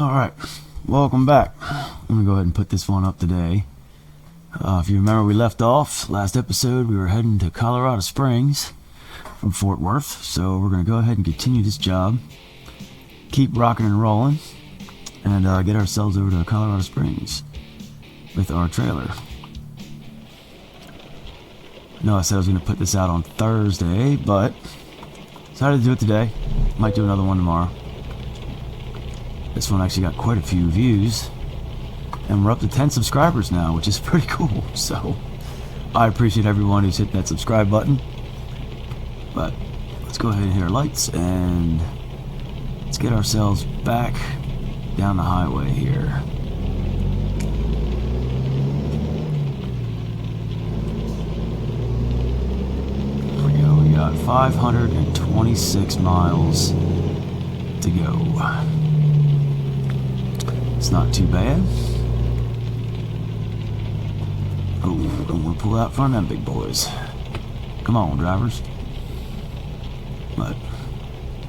Alright, welcome back. I'm going to go ahead and put this one up today. If you remember, we left off last episode. We were heading to Colorado Springs from Fort Worth, so we're going to go ahead and continue this job, keep rocking and rolling, and get ourselves over to Colorado Springs with our trailer. No, I said I was going to put this out on Thursday, but decided to do it today. Might do another one tomorrow. This one actually got quite a few views, and we're up to 10 subscribers now, which is pretty cool. So I appreciate everyone who's hit that subscribe button. But let's go ahead and hit our lights and let's get ourselves back down the highway here. There we go. We got 526 miles to go. It's not too bad. Oh, don't want to pull out in front of them big boys. Come on, drivers. But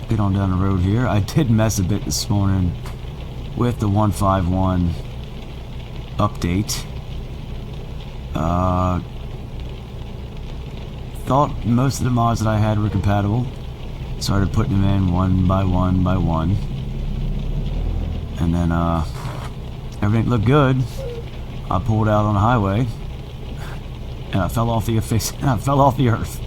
get on down the road here. I did mess a bit this morning with the 151 update. Thought most of the mods that I had were compatible. Started putting them in one by one by one. And then everything looked good. I pulled out on the highway and I fell off the face and I fell off the earth.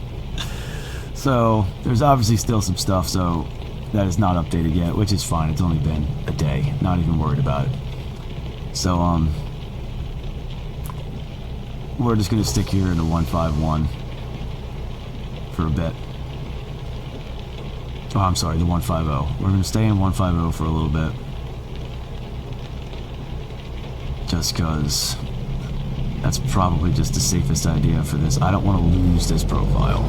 So there's obviously still some stuff so that is not updated yet, which is fine. It's only been a day. Not even worried about it. So we're just gonna stick here in the 151 for a bit. Oh, I'm sorry, the 150. We're gonna stay in 150 for a little bit. Just because that's probably just the safest idea for this. I don't want to lose this profile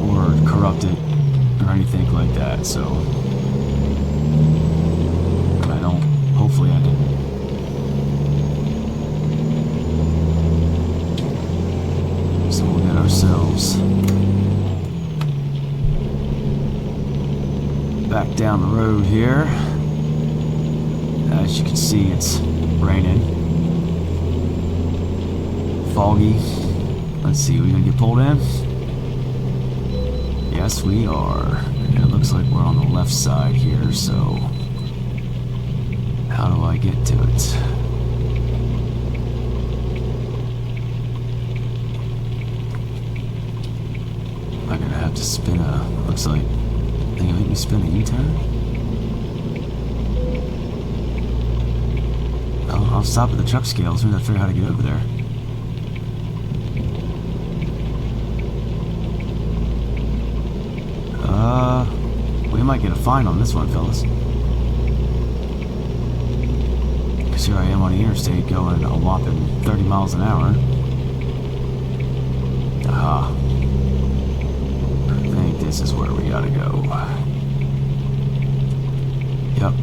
or corrupt it or anything like that, so I don't. Hopefully I didn't. So we'll get ourselves back down the road here. As you can see, it's raining, foggy. Let's see, are we gonna get pulled in? Yes, we are. And it looks like we're on the left side here, so how do I get to it? I'm gonna have to spin a, looks like, I think it'll make me spin a U-turn? I'll stop at the truck scale as soon as I figure out how to get over there. We might get a fine on this one, fellas. Because here I am on the interstate going a whopping 30 miles an hour. Aha. I think this is where we gotta go. Yep.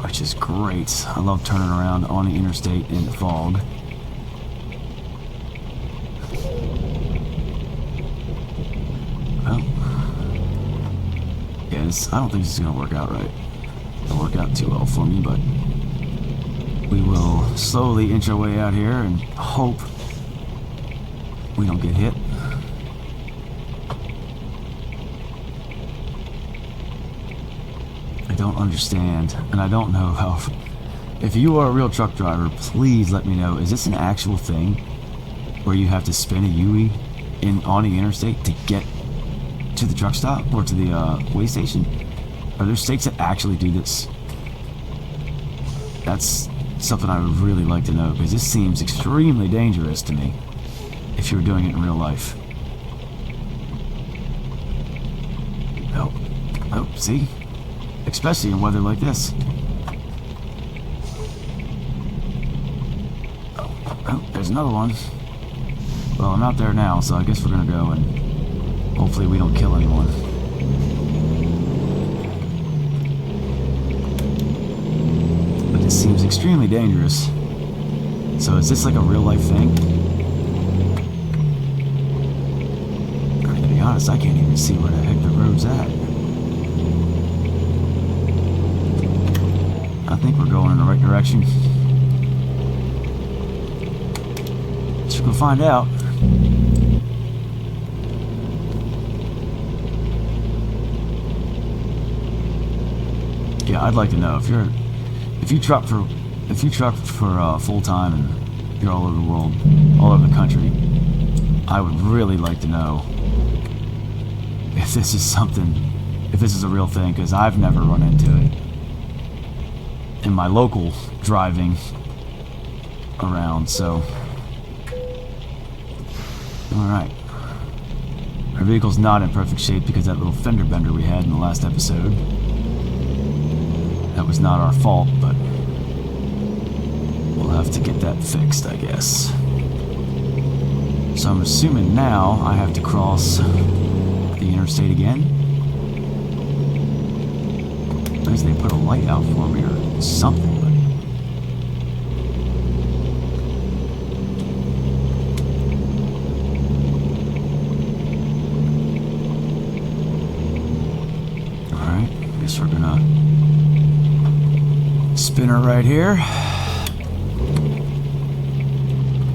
Which is great. I love turning around on the interstate in the fog. Well, yeah, I don't think this is going to work out right. It'll work out too well for me, but we will slowly inch our way out here and hope we don't get hit. I don't understand, and I don't know how. If you are a real truck driver, please let me know. Is this an actual thing where you have to spin a UE on the interstate to get to the truck stop or to the way station? Are there states that actually do this? That's something I would really like to know, because this seems extremely dangerous to me if you were doing it in real life. Oh, see? Especially in weather like this. Oh, there's another one. Well, I'm out there now, so I guess we're gonna go and hopefully we don't kill anyone. But this seems extremely dangerous. So is this like a real life thing? honest, I can't even see where the heck the road's at. I think we're going in the right direction. Just gonna find out. Yeah, I'd like to know if you truck for full time and you're all over the world, all over the country. I would really like to know if this is a real thing, because I've never run into it in my local driving around. So, all right, our vehicle's not in perfect shape because that little fender bender we had in the last episode. That was not our fault, but we'll have to get that fixed, I guess. So I'm assuming now I have to cross the interstate again. Nice they put a light out for me or something, but alright, I guess we're gonna spin her right here.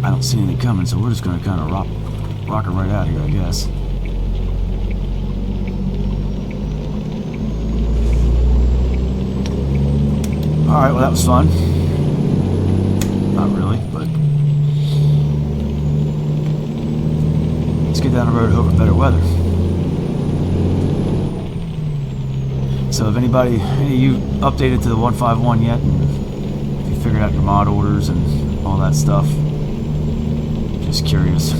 I don't see anything coming, so we're just gonna kind of rock her right out here, I guess. Alright, well that was fun. Not really, but let's get down the road, hope for better weather. So if any of you updated to the 151 yet, and if you figured out your mod orders and all that stuff, just curious.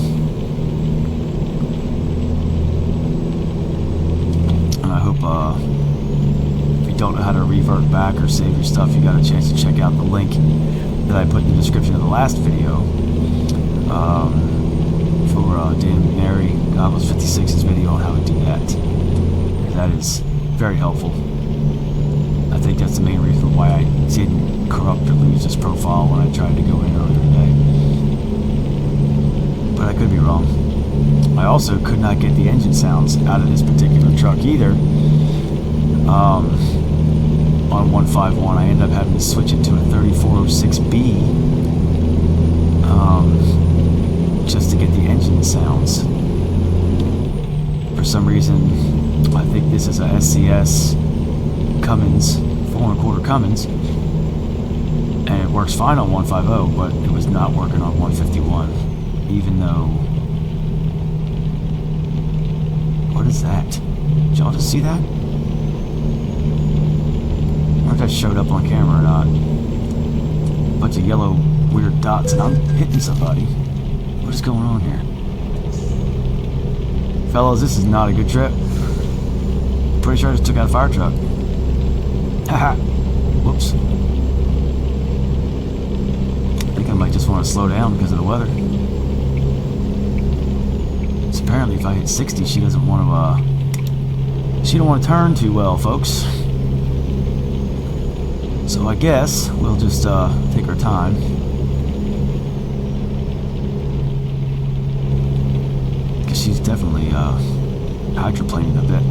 And I hope if you don't know how to revert back or save your stuff, you got a chance to check out the link that I put in the description of the last video for Dan McNary, Goblins 56's video on how to do that. That is very helpful. I think that's the main reason why I didn't corrupt or lose this profile when I tried to go in earlier today. But I could be wrong. I also could not get the engine sounds out of this particular truck either. On 151, I ended up having to switch it to a 3406B just to get the engine sounds. For some reason, I think this is a SCS Cummins, 4 1/4 Cummins, and it works fine on 150, but it was not working on 151, even though... What is that? Did y'all just see that? I don't know if that showed up on camera or not. A bunch of yellow weird dots, and I'm hitting somebody. What is going on here? Fellas, this is not a good trip. Pretty sure I just took out a fire truck. Haha. Whoops. I think I might just want to slow down because of the weather. So apparently if I hit 60, she doesn't want to turn too well, folks. So I guess we'll just take our time. Because she's definitely hydroplaning a bit.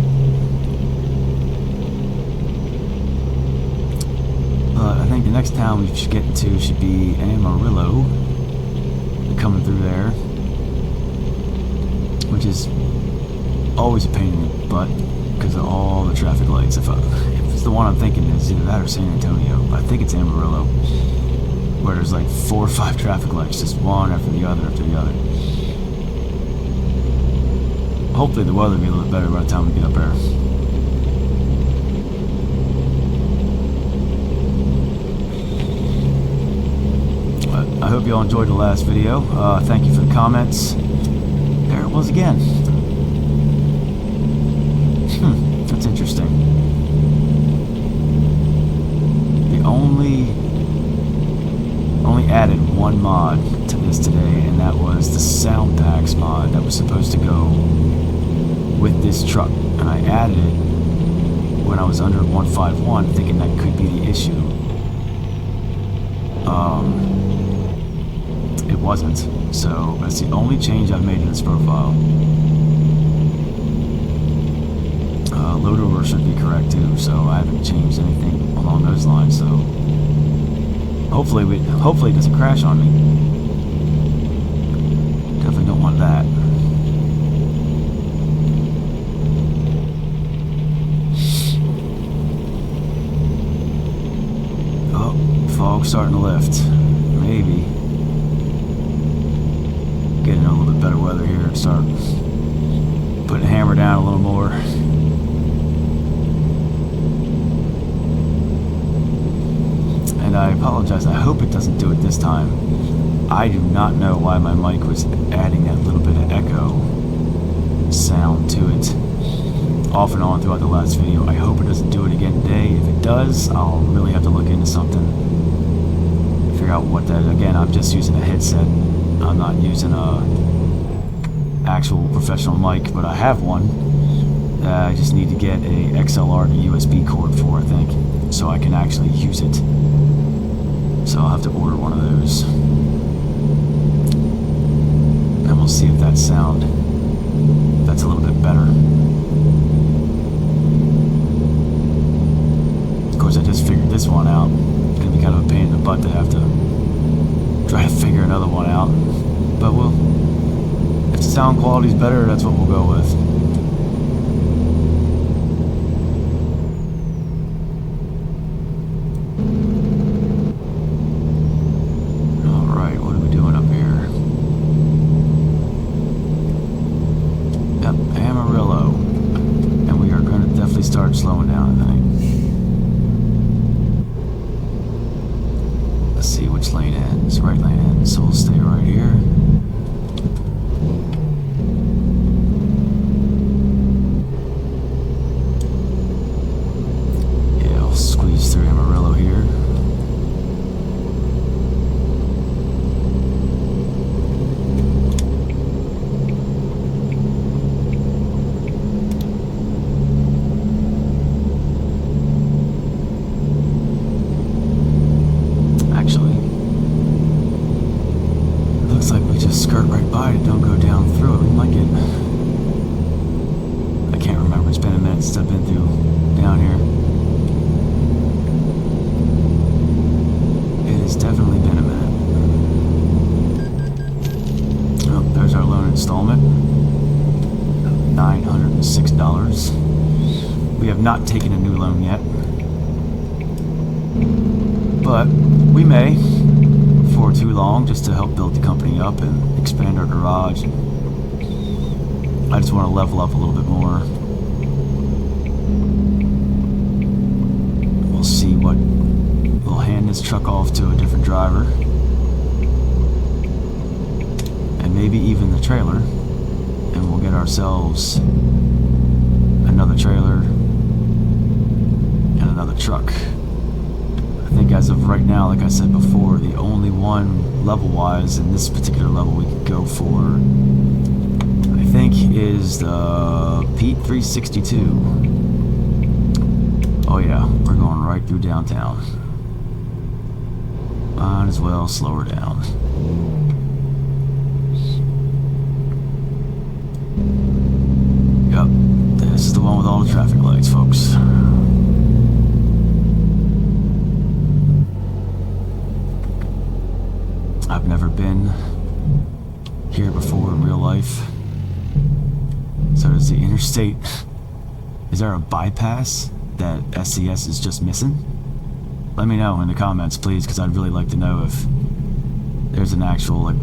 I think the next town we should get into should be Amarillo. Coming through there, which is always a pain in the butt because of all the traffic lights. If it's the one I'm thinking, it's either that or San Antonio, but I think it's Amarillo, where there's like 4 or 5 traffic lights, just one after the other after the other. Hopefully the weather will be a little better by the time we get up there. I hope you all enjoyed the last video. Thank you for the comments. There it was again. That's interesting. The only added one mod to this today, and that was the sound packs mod that was supposed to go with this truck. And I added it when I was under 151, thinking that could be the issue. It wasn't, so that's the only change I've made in this profile. number should be correct too, so I haven't changed anything along those lines, so hopefully it doesn't crash on me. Definitely don't want that. Oh, fog's starting to lift. Maybe getting a little bit better weather here and start putting the hammer down a little more. And I apologize, I hope it doesn't do it this time. I do not know why my mic was adding that little bit of echo sound to it off and on throughout the last video. I hope it doesn't do it again today. If it does, I'll really have to look into something, figure out what that. Again, I'm just using a headset. I'm not using a actual professional mic, but I have one. I just need to get a XLR to USB cord for, I think, so I can actually use it. So I'll have to order one of those. And we'll see if that sound, that's a little bit better. Of course, I just figured this one out. It's going to be kind of a pain in the butt to have to try to figure another one out. But if the sound quality's better, that's what we'll go with. Start slowing down, I think. Let's see which lane ends. Right lane ends, so we'll stay right here. Yeah, I'll squeeze through Amarillo here. Skirt right by it, don't go down through it. We might get, I can't remember, it's been a minute since I've been through down here. It has definitely been a minute. Oh, there's our loan installment, $906. We have not taken a new loan yet, but we may for too long, just to help build the company up and expand our garage. I just want to level up a little bit more. We'll see what, we'll hand this truck off to a different driver, and maybe even the trailer, and we'll get ourselves another trailer and another truck. I think as of right now, like I said before, the only one level-wise in this particular level we could go for, I think, is the Pete 362. Oh yeah, we're going right through downtown. Might as well slow her down. Yep, this is the one with all the traffic lights, folks. I've never been here before in real life. So does the interstate, is there a bypass that SCS is just missing? Let me know in the comments, please, because I'd really like to know if there's an actual, like,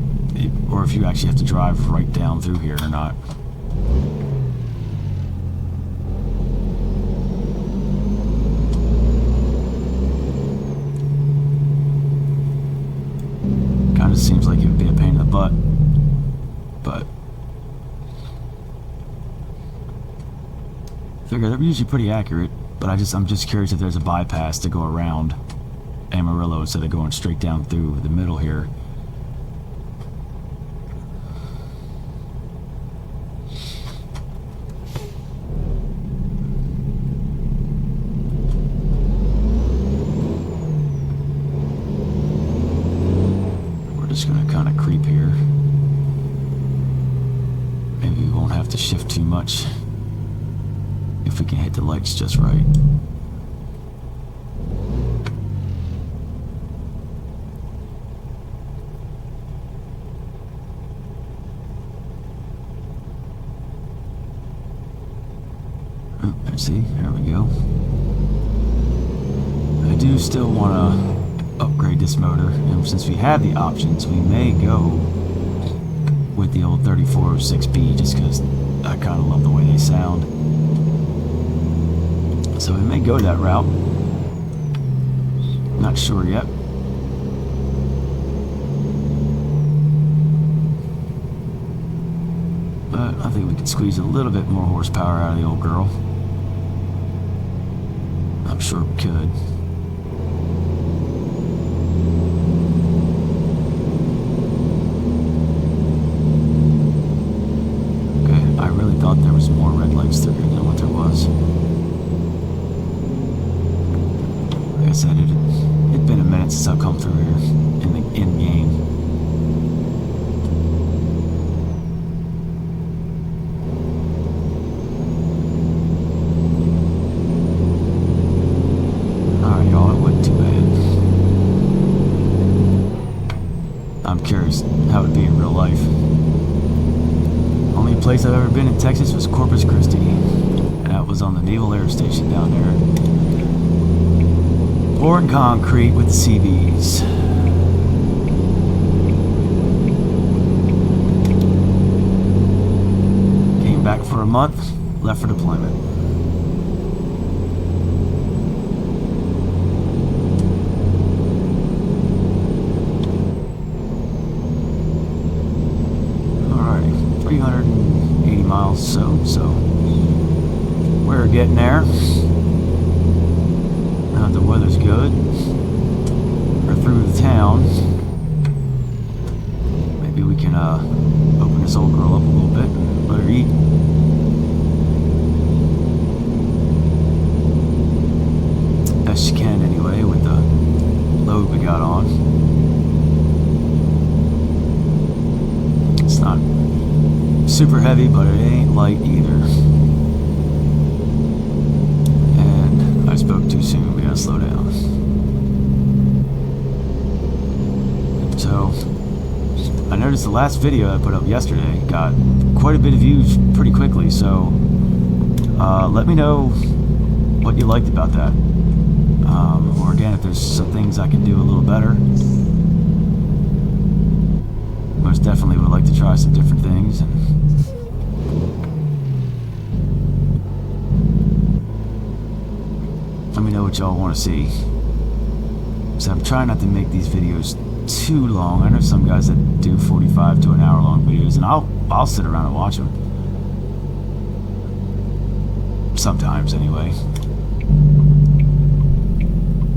or if you actually have to drive right down through here or not. Kind of seems like it would be a pain in the butt, but figure they're usually pretty accurate. But I'm just curious if there's a bypass to go around Amarillo instead of going straight down through the middle here. Just gonna kind of creep here. Maybe we won't have to shift too much if if we can hit the lights just right. Oh, let's see, there we go. I do still want to upgrade this motor, and since we have the options, we may go with the old 3406B just because I kind of love the way they sound. So we may go that route. Not sure yet. But I think we could squeeze a little bit more horsepower out of the old girl. I'm sure we could. I really thought there was more red lights through here than what there was. Like I said, it'd been a minute since I've come through here in the in-game. Alright, y'all, it wasn't too bad. I'm curious how it'd be in real life. Only place I've ever been in Texas was Corpus Christi, and that was on the Naval Air Station down there. Poured concrete with the CBs. Came back for a month, left for deployment. Alrighty, 380 miles, so we're getting there. Now the weather's good. We're through the town. Maybe we can open this old girl up a little bit and let her eat. Best she can anyway with the load we got on. It's not super heavy, but it ain't light either. And I spoke too soon. We gotta slow down. So I noticed the last video I put up yesterday got quite a bit of views pretty quickly. So let me know what you liked about that, or again, if there's some things I can do a little better. Most definitely would like to try some different things. And let me know what y'all want to see. So I'm trying not to make these videos too long. I know some guys that do 45 to an hour long videos, and I'll sit around and watch them. Sometimes anyway.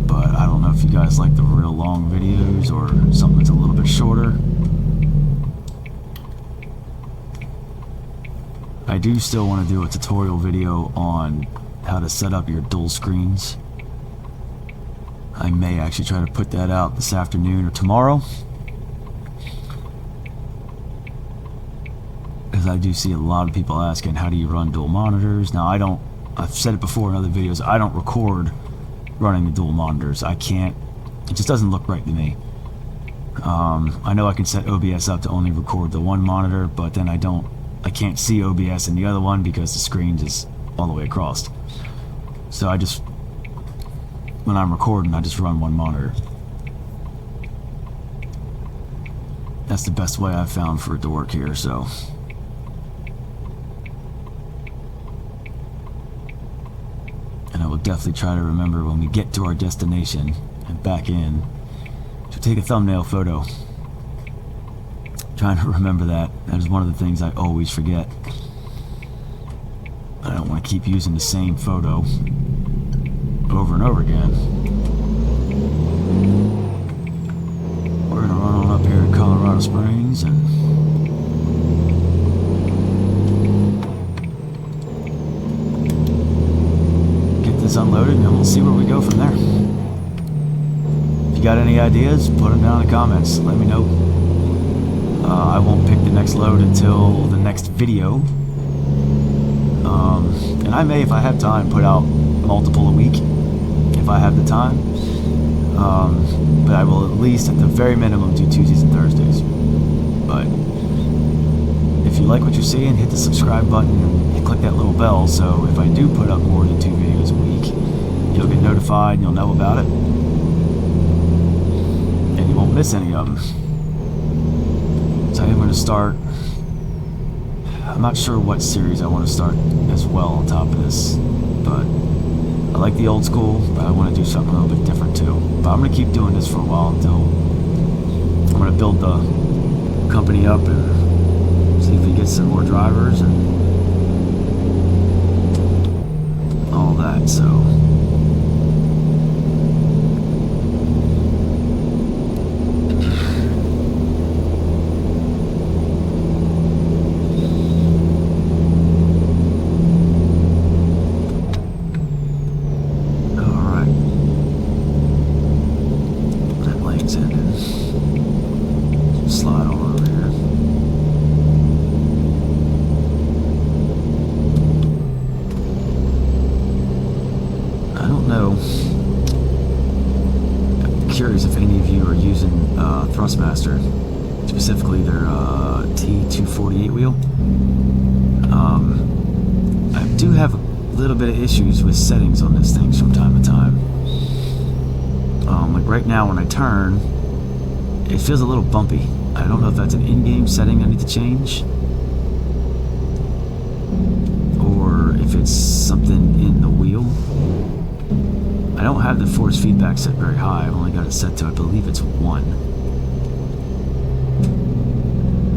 But I don't know if you guys like the real long videos or something that's a little bit shorter. I do still want to do a tutorial video on how to set up your dual screens. I may actually try to put that out this afternoon or tomorrow, because I do see a lot of people asking, how do you run dual monitors? Now I've said it before in other videos, I don't record running the dual monitors. I can't, it just doesn't look right to me. I know I can set OBS up to only record the one monitor, but then I can't see OBS in the other one because the screen is all the way across. So when I'm recording, I just run one monitor. That's the best way I've found for it to work here, so. And I will definitely try to remember when we get to our destination and back in to take a thumbnail photo. Trying to remember that. That is one of the things I always forget. I don't want to keep using the same photo over and over again. We're gonna run on up here to Colorado Springs and get this unloaded, and then we'll see where we go from there. If you got any ideas, put them down in the comments. Let me know. I won't pick the next load until the next video. And I may, if I have time, put out multiple a week if I have the time. But I will at least, at the very minimum, do Tuesdays and Thursdays. But if you like what you're seeing, hit the subscribe button and click that little bell, so if I do put up more than 2 videos a week, you'll get notified and you'll know about it, and you won't miss any of them. So I am going to start, I'm not sure what series I want to start as well on top of this, but I like the old school, but I want to do something a little bit different too. But I'm going to keep doing this for a while until I'm going to build the company up and see if we get some more drivers and all that. So slide on over here. I don't know. I'm curious if any of you are using Thrustmaster, specifically their T248 wheel. I do have a little bit of issues with settings on this thing from time to time. Like right now when I turn, it feels a little bumpy. I don't know if that's an in-game setting I need to change, or if it's something in the wheel. I don't have the force feedback set very high. I've only got it set to, I believe it's 1.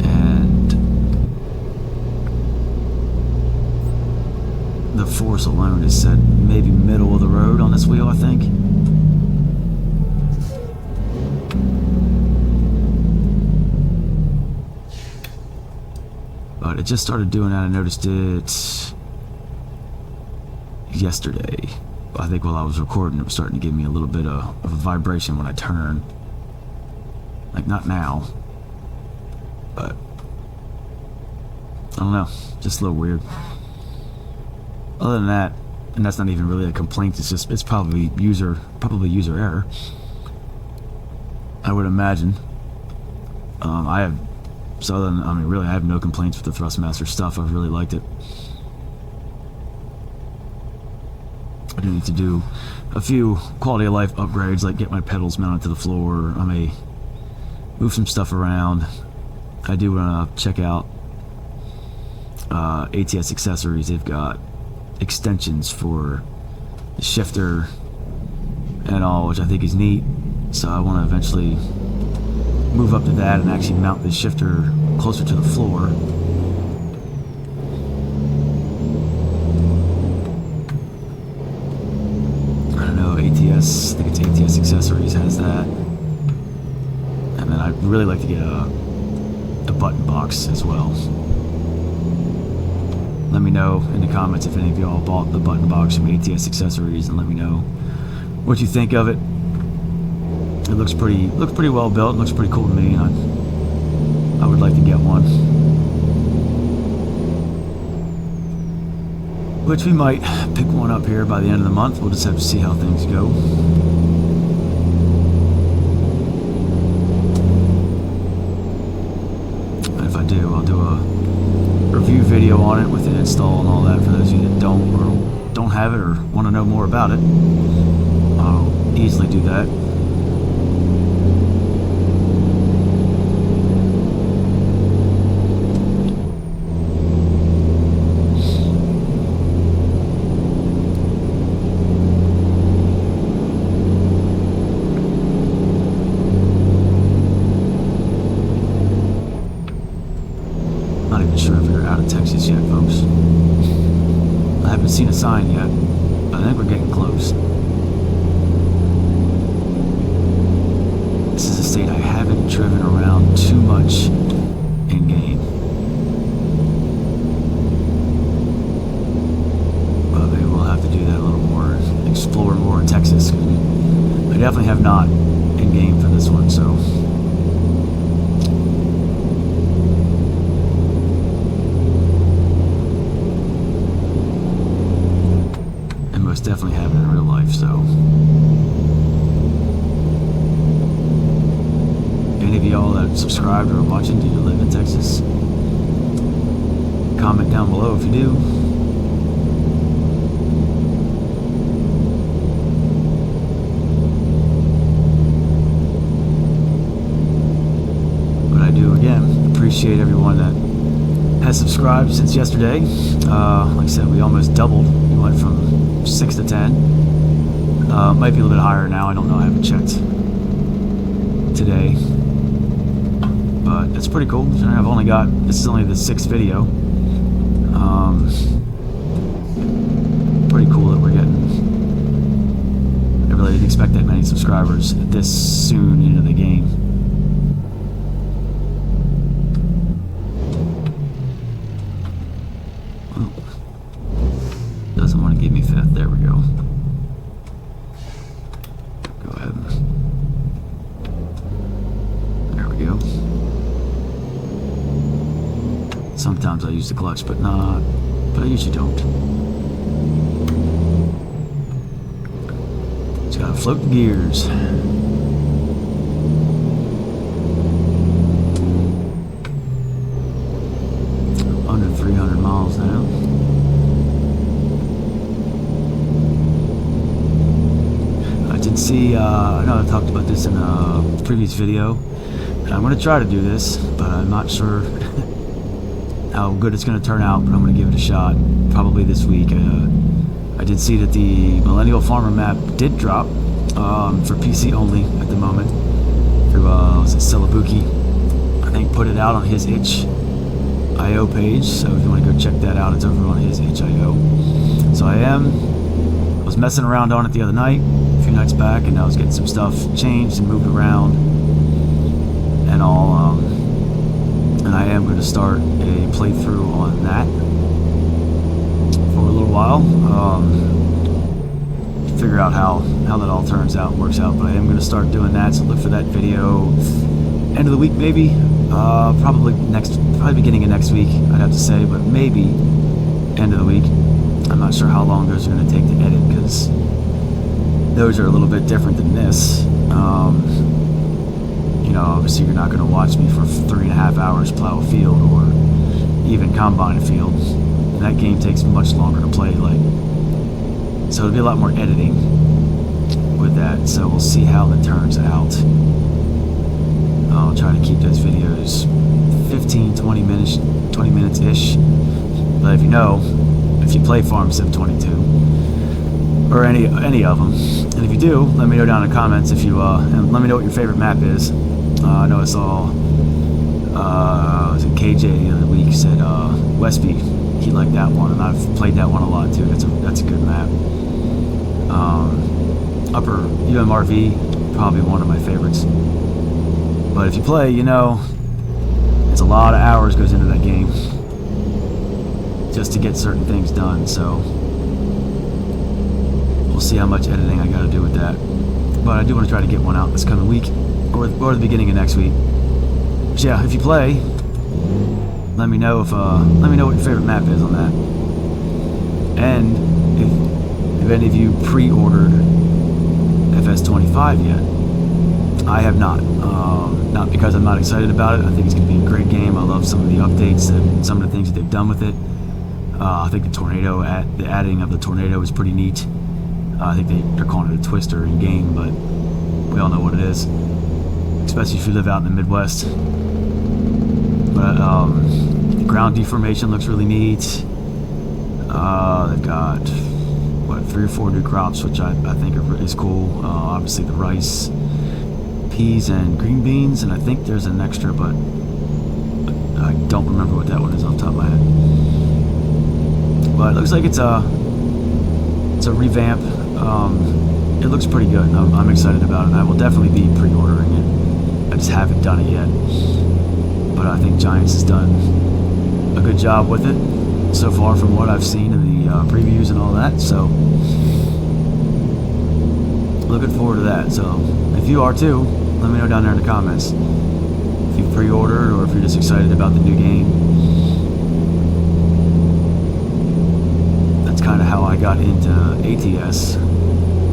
And the force alone is set maybe middle of the road on this wheel, I think. But it just started doing that. I noticed it yesterday. I think while I was recording, it was starting to give me a little bit of a vibration when I turn. Like, not now, but I don't know, just a little weird. Other than that, and that's not even really a complaint, it's probably user error, I would imagine. I have really, I have no complaints with the Thrustmaster stuff. I've really liked it. I do need to do a few quality of life upgrades, like get my pedals mounted to the floor. I may move some stuff around. I do want to check out ATS Accessories. They've got extensions for the shifter and all, which I think is neat. So I want to eventually move up to that and actually mount the shifter closer to the floor. I don't know, ATS, I think it's ATS Accessories has that. And then I'd really like to get a button box as well. Let me know in the comments if any of y'all bought the button box from ATS Accessories, and let me know what you think of it. It looks pretty well built. It looks pretty cool to me, and I would like to get one. Which we might pick one up here by the end of the month. We'll just have to see how things go. And if I do, I'll do a review video on it with the install and all that for those of you that don't have it or want to know more about it. I'll easily do that. Not even sure if we're out of Texas yet, folks. I haven't seen a sign yet, but I think we're getting close. This is a state I haven't driven around too much in game. But maybe we'll have to do that a little more, explore more in Texas. I definitely have not in game for this one, so. most definitely have it in real life. So, any of y'all that subscribed or are watching, do you live in Texas? Comment down below if you do. But I do, again, appreciate everyone that has subscribed since yesterday. Like I said, we almost doubled. We went from 6 to 10. Might be a little bit higher now. I don't know. I haven't checked today. But it's pretty cool. I've only got, this is only the 6th video. Pretty cool that we're getting, I really didn't expect that many subscribers this soon into the game. Oh, doesn't want to give me 5th. There we go. Go ahead. There we go. Sometimes I use the clutch, but I usually don't. Just gotta float the gears. Under 300 miles now. I did see, I know I talked about this in a previous video. I'm gonna try to do this, but I'm not sure how good it's going to turn out, but I'm going to give it a shot probably this week. I did see that the Millennial Farmer map did drop for PC only at the moment through was it Celebuki. I think put it out on his itch.io page, so if you want to go check that out, it's over on his itch.io. So I was messing around on it the other night, a few nights back, and I was getting some stuff changed and moved around and all. And I am going to start a playthrough on that for a little while. Figure out how that all turns out and works out. But I am going to start doing that, so look for that video end of the week maybe. Probably beginning of next week, I'd have to say, but maybe end of the week. I'm not sure how long those are going to take to edit, because those are a little bit different than this. You know, obviously you're not going to watch me for 3.5 hours plow a field or even combine a field. And that game takes much longer to play, so it'll be a lot more editing with that. So we'll see how that turns out. I'll try to keep those videos 15-20 minutes-ish. But if you play Farm Sim 22 or any of them, and if you do, let me know down in the comments if you and let me know what your favorite map is. I know I saw was it KJ the other week said Westby, he liked that one, and I've played that one a lot too. That's a good map. Upper UMRV, probably one of my favorites. But if you play, it's a lot of hours goes into that game just to get certain things done. So we'll see how much editing I got to do with that. But I do want to try to get one out this coming week, or the beginning of next week. But yeah, if you play, let me know what your favorite map is on that. And if any of you pre-ordered FS25 yet, I have not. Not because I'm not excited about it. I think it's going to be a great game. I love some of the updates and some of the things that they've done with it. I think the adding of the tornado is pretty neat. I think they're calling it a twister in game, but we all know what it is, especially if you live out in the Midwest. But the ground deformation looks really neat. They've got 3 or 4 new crops, which I think is cool. Obviously the rice, peas, and green beans, and I think there's an extra, but I don't remember what that one is off the top of my head. But it looks like it's a revamp. It looks pretty good. I'm excited about it. I will definitely be pre-ordering it. I just haven't done it yet. But I think Giants has done a good job with it so far from what I've seen in the previews and all that. So looking forward to that. So if you are too, let me know down there in the comments if you've pre-ordered or if you're just excited about the new game. That's kind of how I got into ATS.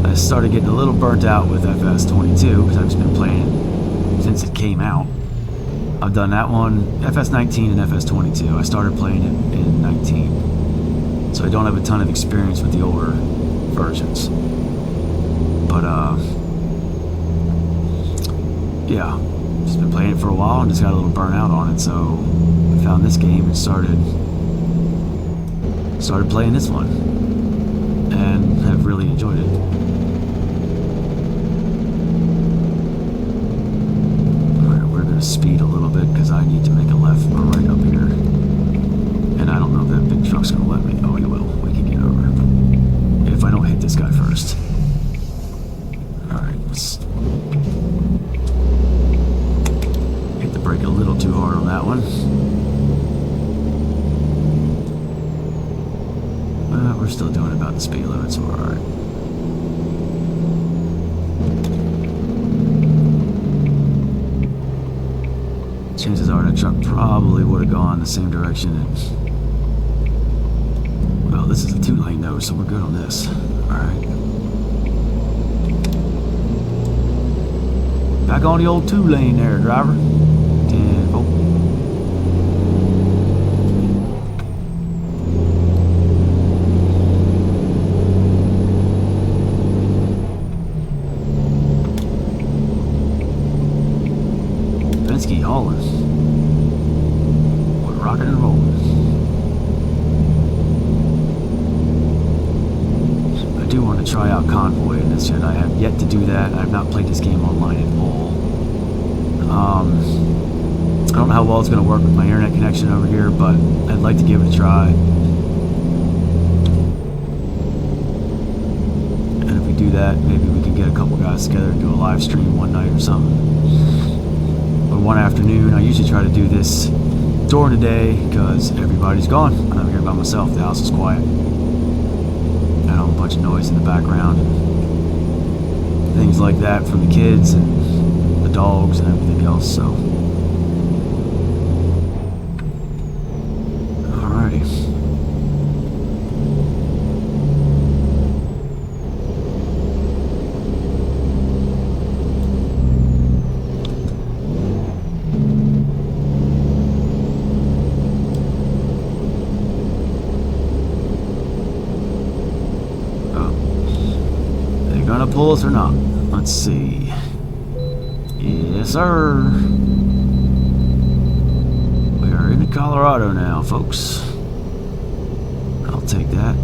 I started getting a little burnt out with FS22 because I've just been playing it since it came out. I've done that one, FS19 and FS22. I started playing it in 19. So I don't have a ton of experience with the older versions. But, yeah, just been playing it for a while and just got a little burnt out on it. So I found this game and started playing this one and have really enjoyed it. Alright, we're going to speed a little bit because I need to make a left or right up here. And I don't know if that big truck's going to let me. Oh, he will. We can get over. If I don't hit this guy first. Alright, let's hit the brake a little too hard on that one. We're still doing about the speed limit, so we're alright. Chances are that truck probably would have gone the same direction. Well, this is a 2-lane though, so we're good on this. Alright. Back on the old 2-lane there, driver. 10-4. Hauling. We're rocking and rolling. I do want to try out Convoy in this yet. I have yet to do that. I have not played this game online at all. I don't know how well it's going to work with my internet connection over here, but I'd like to give it a try. And if we do that, maybe we can get a couple guys together and do a live stream one night or something. One afternoon. I usually try to do this during the day because everybody's gone. I'm here by myself. The house is quiet. I don't have a bunch of noise in the background and things like that from the kids and the dogs and everything else. So, alrighty. Gonna pull us or not? Let's see. Yes, sir. We are in Colorado now, folks. I'll take that.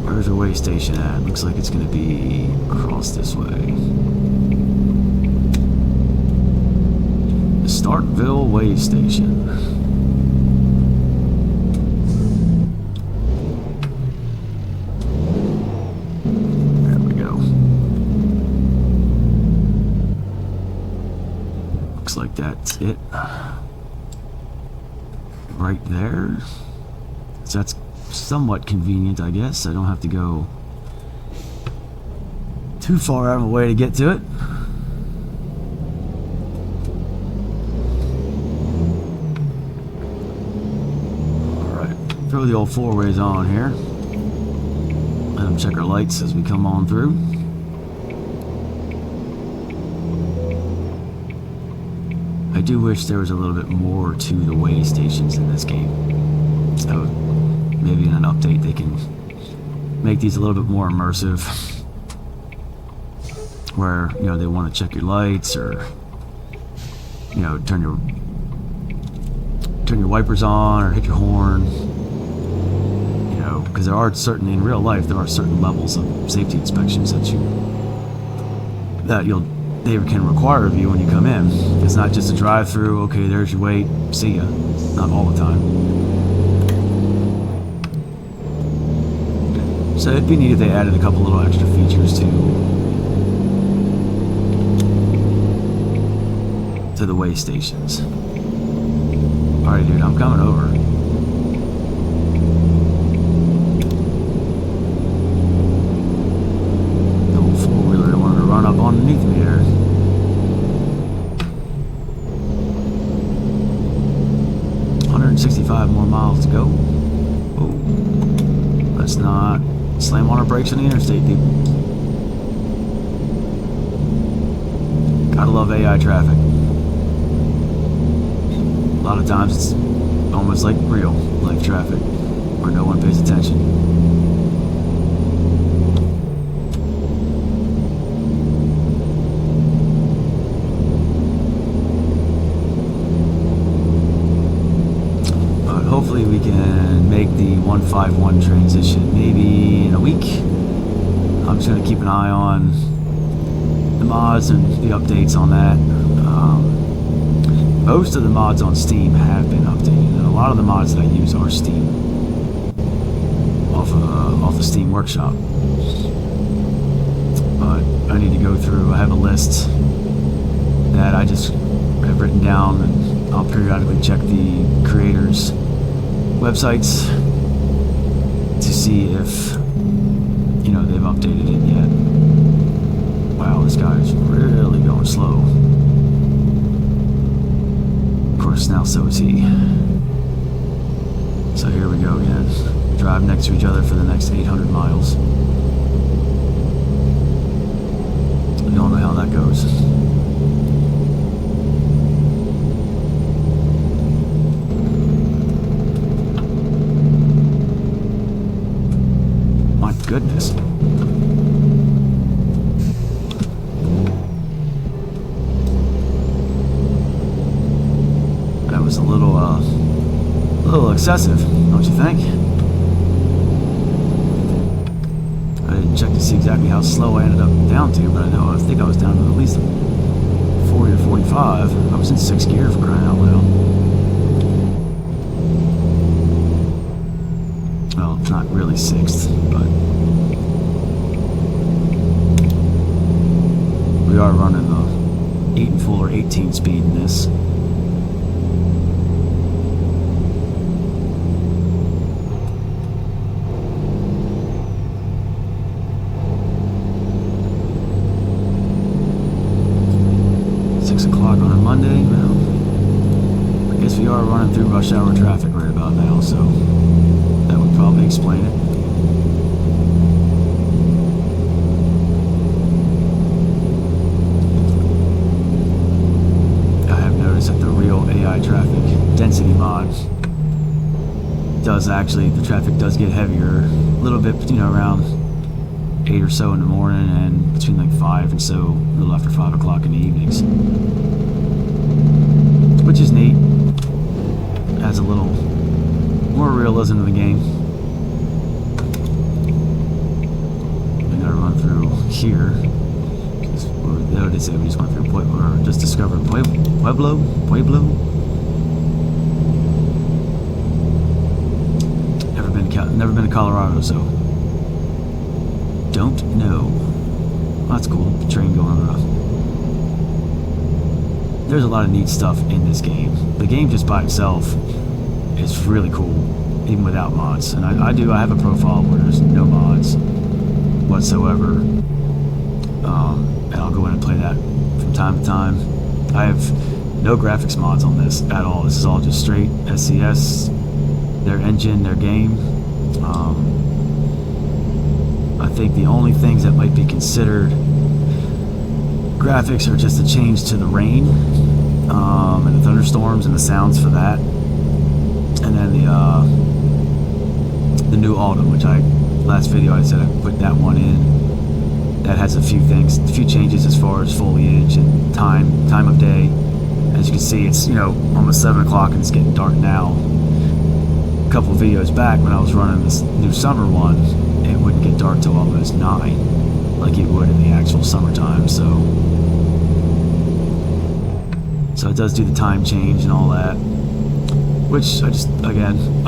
Where's our way station at? Looks like it's gonna be across this way. The Starkville way station. Like that's it right there. So that's somewhat convenient, I guess. I don't have to go too far out of my way to get to it. Alright, throw the old 4-ways on here. Let them check our lights as we come on through. I do wish there was a little bit more to the way stations in this game. So maybe in an update they can make these a little bit more immersive, where, you know, they want to check your lights or, you know, turn your wipers on or hit your horn. You know, because there are certain, in real life, there are certain levels of safety inspections that they can require of you when you come in. It's not just a drive-through, okay, there's your wait, see ya. Not all the time. So it'd be neat if they added a couple little extra features to the way stations. Alright, dude, I'm coming over. The old 4-wheeler wanted to run up underneath me there. $165 more miles to go. Oh, let's brakes on the interstate, people. Gotta love AI traffic. A lot of times it's almost like real life traffic where no one pays attention. But hopefully we can make the 151 transition maybe in a week. I'm just going to keep an eye on the mods and the updates on that. Most of the mods on Steam have been updated, and a lot of the mods that I use are Steam, off the Steam Workshop. But I need to go through. I have a list that I just have written down, and I'll periodically check the creators' websites to see if they've updated it yet. Wow, this guy's really going slow. Of course, now so is he. So here we go again. Drive next to each other for the next 800 miles. I don't know how that goes. My goodness. That was a little excessive, don't you think? I didn't check to see exactly how slow I ended up down to, but I think I was down to at least 40 or 45. I was in 6th gear, for crying out loud. Well, it's not really 6th, but we are running the 8 and full or 18 speed in this. On a Monday. Well, I guess we are running through rush hour traffic right about now, so that would probably explain it. I have noticed that the real AI traffic density mod does actually, the traffic does get heavier a little bit, around 8 or so in the morning and between like 5 and so a little after 5 o'clock in the evenings. Which is neat. Adds a little more realism to the game. We gotta run through here. They did say we just went through Pueblo, or just discovered Pueblo? Never been to Colorado, so don't know. Well, that's cool. The train going on. There's a lot of neat stuff in this game. The game just by itself is really cool, even without mods. And I have a profile where there's no mods whatsoever. And I'll go in and play that from time to time. I have no graphics mods on this at all. This is all just straight SCS, their engine, their game. I think the only things that might be considered graphics are just a change to the rain and the thunderstorms and the sounds for that, and then the new autumn, which last video I said I put that one in. That has a few changes as far as foliage and time of day. As you can see, it's almost 7 o'clock and it's getting dark now. A couple of videos back when I was running this new summer one, it wouldn't get dark till almost 9, like it would in the actual summertime. So it does do the time change and all that, which I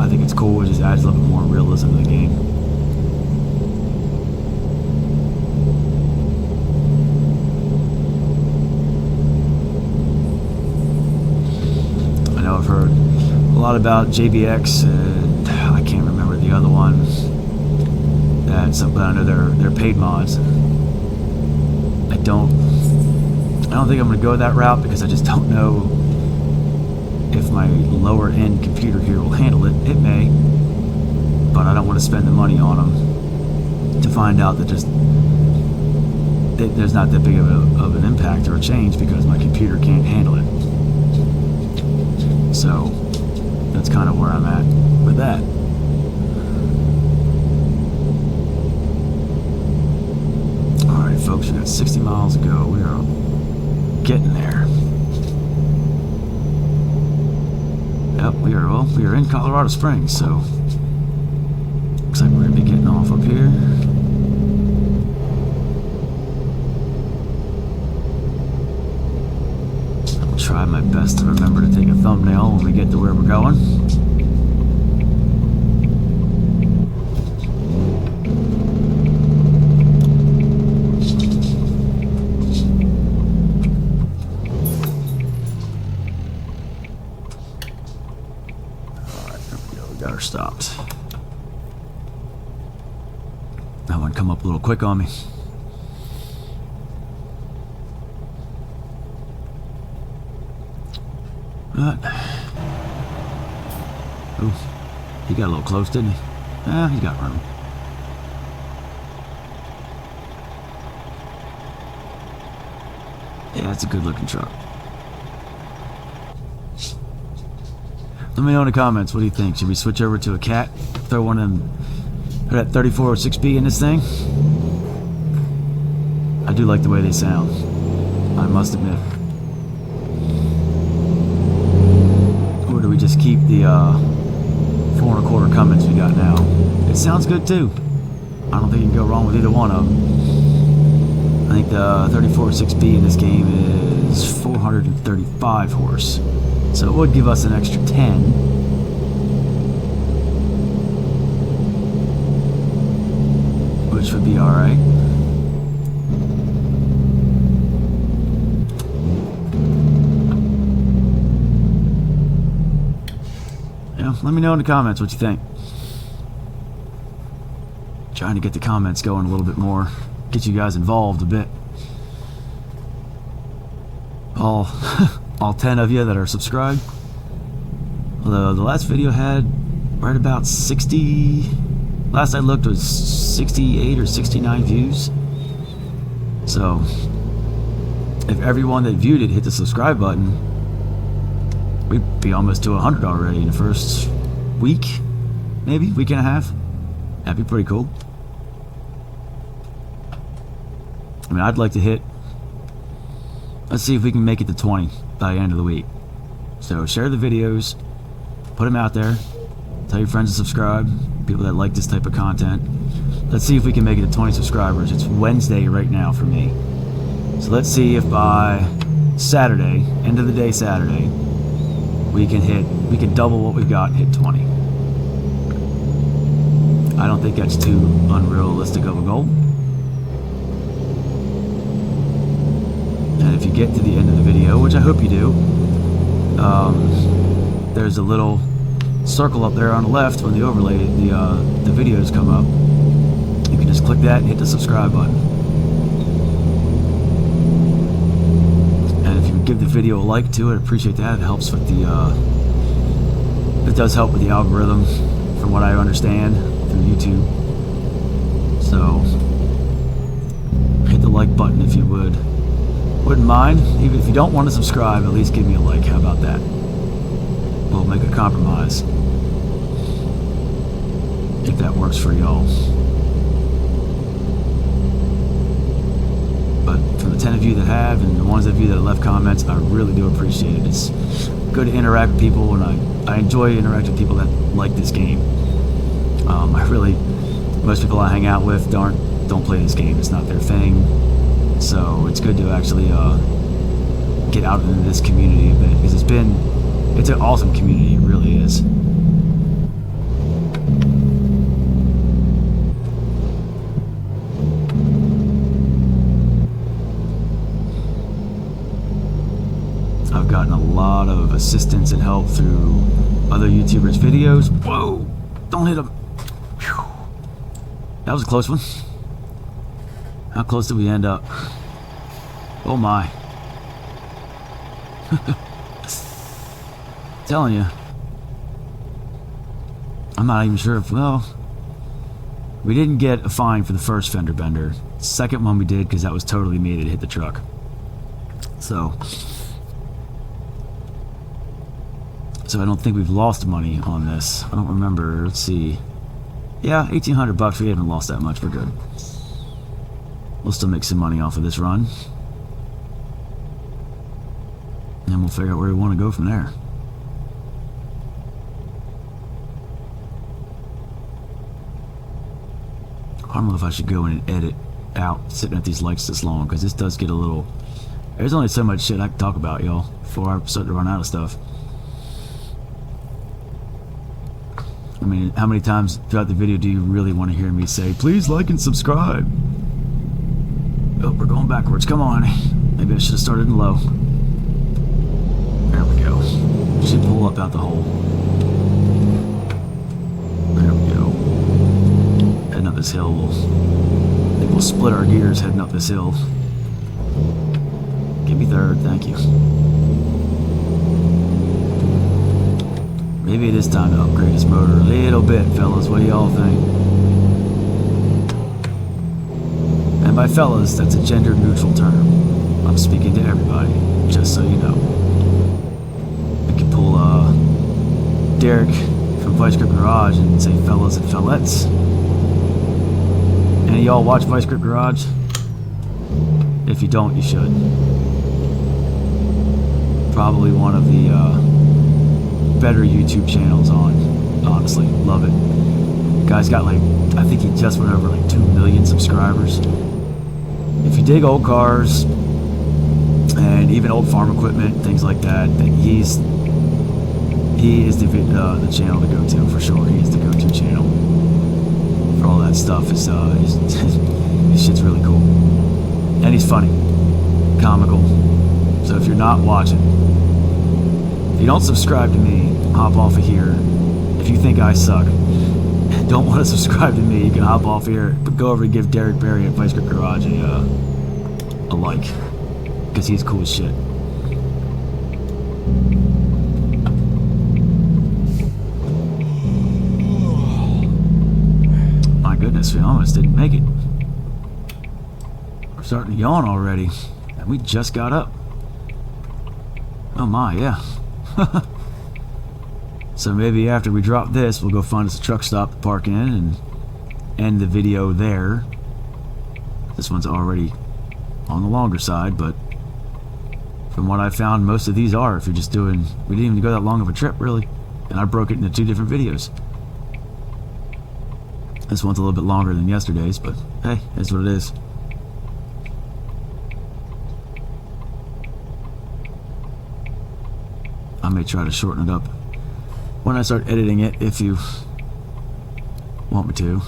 think it's cool. It just adds a little bit more realism to the game. I know I've heard a lot about JBX, and I can't remember the other one. But I know they're paid mods. I don't think I'm going to go that route because I just don't know if my lower end computer here will handle it. It may, but I don't want to spend the money on them to find out that there's not that big of an impact or a change because my computer can't handle it. So that's kind of where I'm at with that. Alright folks, we got 60 miles to go. We are getting there. Yep, we are in Colorado Springs, so looks like we're going to be getting off up here. I'll try my best to remember to take a thumbnail when we get to where we're going. Got her stopped. That one come up a little quick on me. But, ooh, he got a little close, didn't he? Yeah, he's got room. Yeah, it's a good looking truck. Let me know in the comments, what do you think? Should we switch over to a cat? Throw one in that 3406B in this thing? I do like the way they sound, I must admit. Or do we just keep the 4 1/4 Cummins we got now? It sounds good too. I don't think you can go wrong with either one of them. I think the 3406B in this game is 435 horse. So it would give us an extra 10. Which would be alright. Yeah, let me know in the comments what you think. Trying to get the comments going a little bit more. Get you guys involved a bit. All 10 of you that are subscribed. Although the last video had right about 60, last I looked was 68 or 69 views. So if everyone that viewed it hit the subscribe button, we'd be almost to 100 already in the first week, maybe week and a half. That'd be pretty cool. I mean, I'd like to hit, let's see if we can make it to 20 by the end of the week. So share the videos, put them out there, tell your friends to subscribe, people that like this type of content. Let's see if we can make it to 20 subscribers. It's Wednesday right now for me. So let's see if by Saturday, end of the day Saturday, we can double what we've got and hit 20. I don't think that's too unrealistic of a goal. And if you get to the end of the video, which I hope you do, there's a little circle up there on the left when the overlay, the videos come up. You can just click that and hit the subscribe button. And if you would give the video a like too, I'd appreciate that. It helps with the, it does help with the algorithm, from what I understand, through YouTube. So, hit the like button if you would. Wouldn't mind. Even if you don't want to subscribe, at least give me a like. How about that? We'll make a compromise, if that works for y'all. But for the 10 of you that have, and the ones of you that left comments, I really do appreciate it. It's good to interact with people, and I enjoy interacting with people that like this game. Most people I hang out with don't play this game. It's not their thing. So it's good to actually get out into this community a bit, because it's an awesome community. It really is. I've gotten a lot of assistance and help through other YouTubers' videos. Whoa! Don't hit them. Whew. That was a close one. How close did we end up? Oh my. Telling you. I'm not even sure if, well, We didn't get a fine for the first fender bender. Second one we did because that was totally me that hit the truck. So I don't think we've lost money on this. I don't remember. Let's see. Yeah, 1,800 bucks. We haven't lost that much. We're good. We'll still make some money off of this run. And we'll figure out where we want to go from there. I don't know if I should go in and edit out sitting at these lights this long, because this does get a little... There's only so much shit I can talk about, y'all, before I start to run out of stuff. I mean, how many times throughout the video do you really want to hear me say, please like and subscribe? Oh, we're going backwards. Come on. Maybe I should have started in low. There we go. Should pull up out the hole. There we go. Heading up this hill. I think we'll split our gears heading up this hill. Give me third. Thank you. Maybe it is time to upgrade this motor a little bit, fellas. What do y'all think? And by fellas, that's a gender-neutral term. I'm speaking to everybody, just so you know. We could pull Derek from Vice Grip Garage and say fellas and fellettes. Any of y'all watch Vice Grip Garage? If you don't, you should. Probably one of the better YouTube channels on. Honestly, love it. Guy's got like, I think he just went over like 2 million subscribers. If you dig old cars and even old farm equipment, things like that, he is the channel to go to for sure. He is the go-to channel for all that stuff. His shit's really cool, and he's funny, comical. So if you're not watching, if you don't subscribe to me, hop off of here. If you think I suck, don't want to subscribe to me, you can hop off here, but go over and give Derek Berry at Vice Grip Garage a like, because he's cool as shit. My goodness, we almost didn't make it. We're starting to yawn already, and we just got up. Oh my, yeah. So maybe after we drop this, we'll go find us a truck stop to park in and end the video there. This one's already on the longer side, but from what I found, most of these are. If you're just doing, we didn't even go that long of a trip, really, and I broke it into 2 different videos. This one's a little bit longer than yesterday's, but hey, that's what it is. I may try to shorten it up when I start editing it, if you want me to.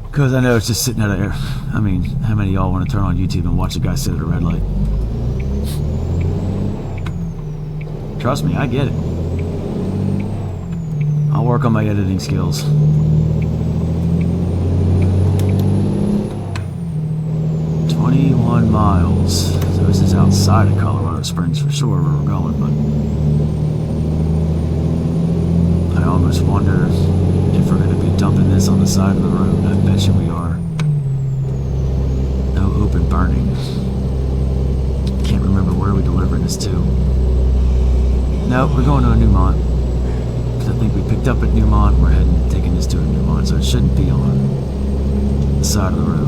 Because I know it's just sitting at a... I mean, how many of y'all want to turn on YouTube and watch a guy sit at a red light? Trust me, I get it. I'll work on my editing skills. "21 miles. So this is outside of Colorado Springs for sure where we're going, but I almost wonder if we're going to be dumping this on the side of the road. I bet you we are. No open burning. Can't remember where we're delivering this to. No, we're going to a Newmont. Because I think we picked up at Newmont. We're taking this to a Newmont, so it shouldn't be on the side of the road.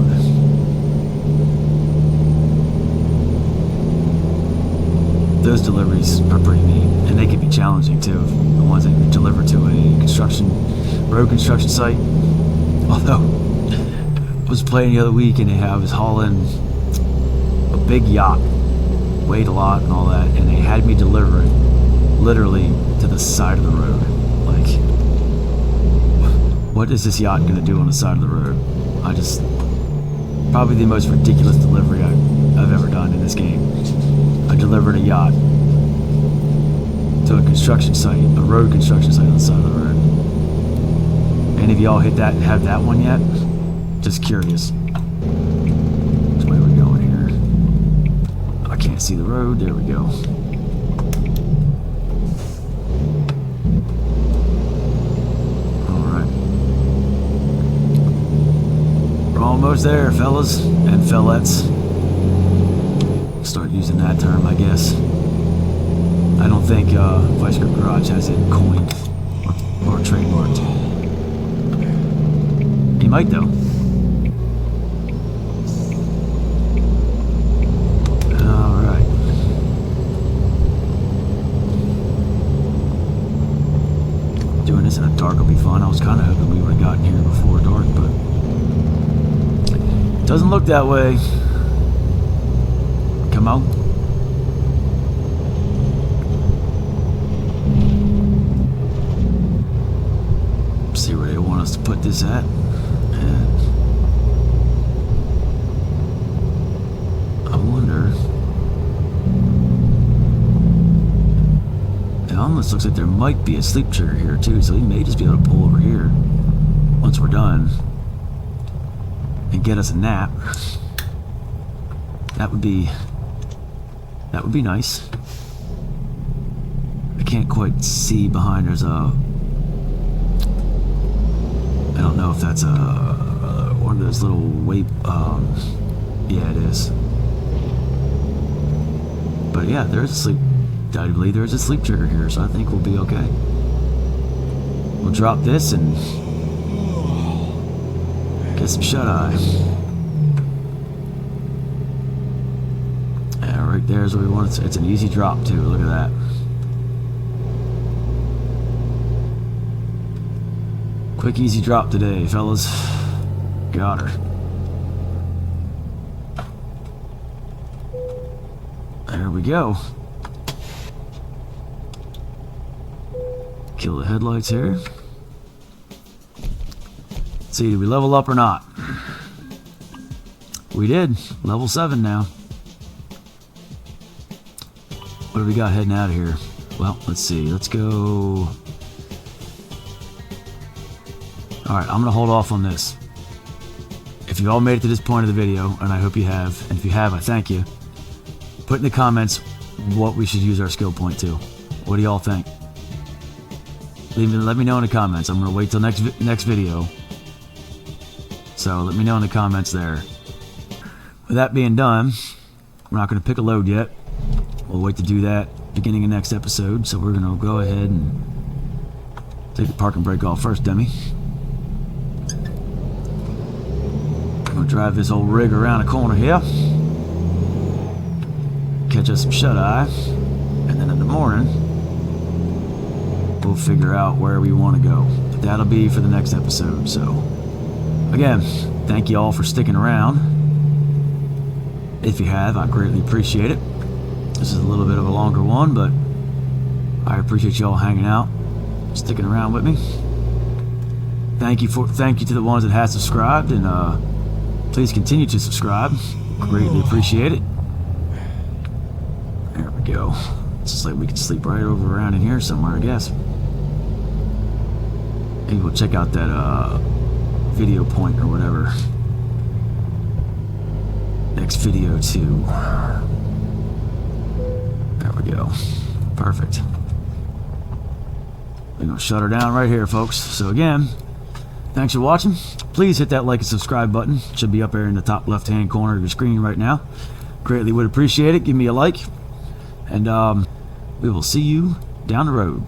Those deliveries are pretty neat, and they can be challenging too. The ones that we deliver to a road construction site. Although, I was playing the other week and I was hauling a big yacht, weighed a lot and all that, and they had me deliver it literally to the side of the road. Like, what is this yacht gonna do on the side of the road? Probably the most ridiculous delivery I've ever done in this game. I delivered a yacht to a construction site, a road construction site on the side of the road. Any of y'all have that one yet? Just curious. Which way are we going here? I can't see the road. There we go. almost there, fellas and fellettes. Start using that term, I guess. I don't think Vice Grip Garage has it coined or trademarked. He might though. Alright. Doing this in the dark will be fun. I was kind of hoping we would have gotten here before dark, but it doesn't look that way. Come on. See where they want us to put this at. And I wonder. It almost looks like there might be a sleep trigger here too, so we may just be able to pull over here once we're done and get us a nap. That would be nice. I can't quite see behind. There's a, I don't know if that's a one of those little yeah, it is. But yeah, there's a sleep. I believe there's a sleep trigger here, so I think we'll be okay. We'll drop this and get some shut-eye. Yeah, right there's where we want it. It's an easy drop too. Look at that. Quick, easy drop today, fellas. Got her. There we go. Kill the headlights here. Let's see, did we level up or not? We did. Level 7 now. What do we got heading out of here? Well, let's see. Let's go. Alright, I'm going to hold off on this. If you all made it to this point of the video, and I hope you have, and if you have, I thank you, put in the comments what we should use our skill point to. What do y'all think? Let me know in the comments. I'm going to wait till next video. So let me know in the comments there. With that being done, we're not going to pick a load yet. We'll wait to do that beginning of next episode. So we're going to go ahead and take the parking brake off first, dummy. I'm going to drive this old rig around the corner here. Catch us some shut-eye. And then in the morning, we'll figure out where we want to go. But that'll be for the next episode. So, again, thank you all for sticking around. If you have, I greatly appreciate it. This is a little bit of a longer one, but I appreciate you all hanging out, sticking around with me. Thank you to the ones that have subscribed, and please continue to subscribe. Greatly appreciate it. There we go. It's just like we could sleep right over around in here somewhere, I guess. Maybe we'll check out that video point or whatever. Next video too. There we go. Perfect. We're gonna shut her down right here, folks. So again, thanks for watching. Please hit that like and subscribe button. It should be up there in the top left-hand corner of your screen right now. Greatly would appreciate it. Give me a like. And we will see you down the road.